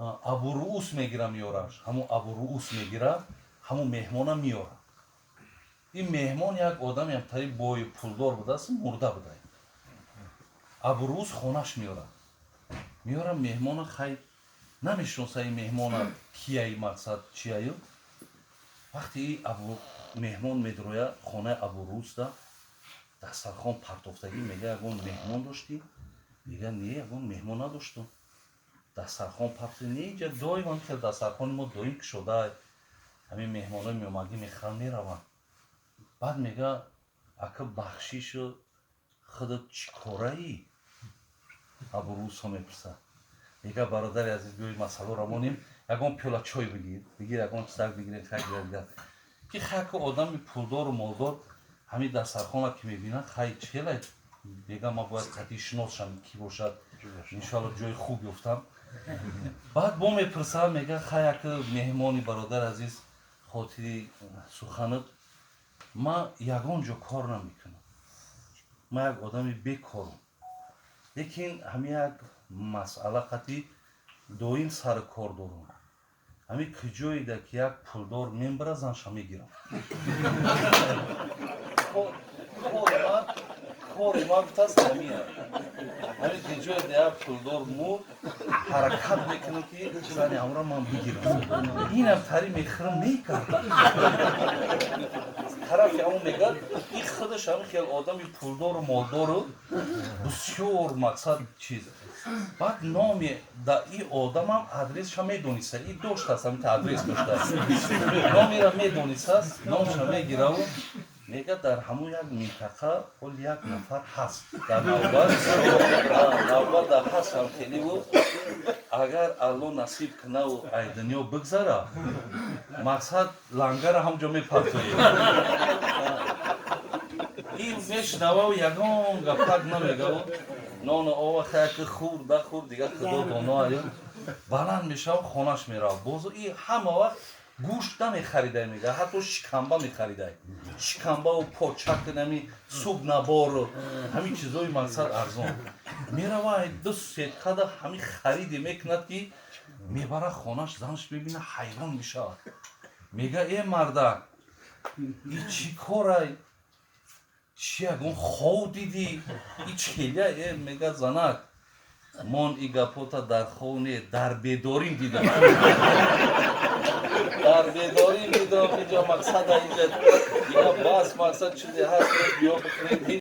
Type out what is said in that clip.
абурус мегира миёраш, ҳамун абурус мегира, ҳамун меҳмона миёра. ин меҳмон як одами ҳамтари бой пулдор будааст, мурда буда. абурус хонаш миёра. миёра меҳмона хай намешиноса ин меҳмона кияи мақсад чияю. вақте ин меҳмон медроя хонаи абурусда дастархон партофтагӣ мега ягон меҳмон доштӣ, мега не ягон меҳмон надоштум. дастархон партофта не иҷа доиман ки дастархони мо доим кушода ҳамин меҳмонои меомадӣ мехӯранд мераванд. баъд мега ака бахшишу худат чӣ кораӣ? абурусо мепурсад. мега бародари азиз биёед масъаларо монем, ягон пиёла чой бигир, ягон чизак бигиред, хай гирад. ки хайку одами пулдору молдор ҳамин дастархона ки мебинад, хай чхелай? мега ма бояд қатъӣ шиносшам кӣ бошад, иншоалло ҷои хуб ёфтам. баъд бо мепурсад, мега хай як меҳмони бародари азиз хотири суханат, ма ягон ҷо кор намекунам. ма як одами бекорам. лекин ҳамин як масъала қатъӣ доим сари кор дорам. ҳамин куҷоеда ки як пулдор мебарад, занша мегирам. кори ман гуфтааст ҳамин аст. ҳамин куҷоеда як пулдор мурд ҳаракат мекунам ки зани амра ман бигирам. инам тари мехӯрам мекардам. тарафи ҳамон мегӯяд ин худаш ҳамин хел одами пулдору молдору бисёр мақсад чиз. баъд номи ин одамам адресша медонистад, ин доштааст, ҳамин адрес доштааст. номеро медонистааст, номша мегираву мега дар ҳамон як минтақа оли як нафар ҳаст. дар навбат дар ҳастам хелеву агар алло насиб кунаву ай дунё бигзара, мақсад лангара ҳамҷо мепартоем. ин мешунаву ягон гапак намегаву нону ова хаяки хурда хур дигар худо доно аю баланд мешаву хонаш мерав. бозу ин ҳама вақт гӯшт намехаридай мега, ҳатто шиканба мехаридай. шиканбаву почак нами сугнабору ҳамин чизои мақсад арзон. мерава ду сеткада ҳамин хариде мекунад ки мебара хонаш, занаш бибина ҳайрон мешавад. мега е мардак, и чӣ корай? чӣ ягон хов дидӣ? И чхеля мега занак. мон и гапота дар хов не, дар бедорим дидам. дар бедорим дидам, инҷа мақсада инҷа бас мақсад чизе ҳаст биё бихӯред.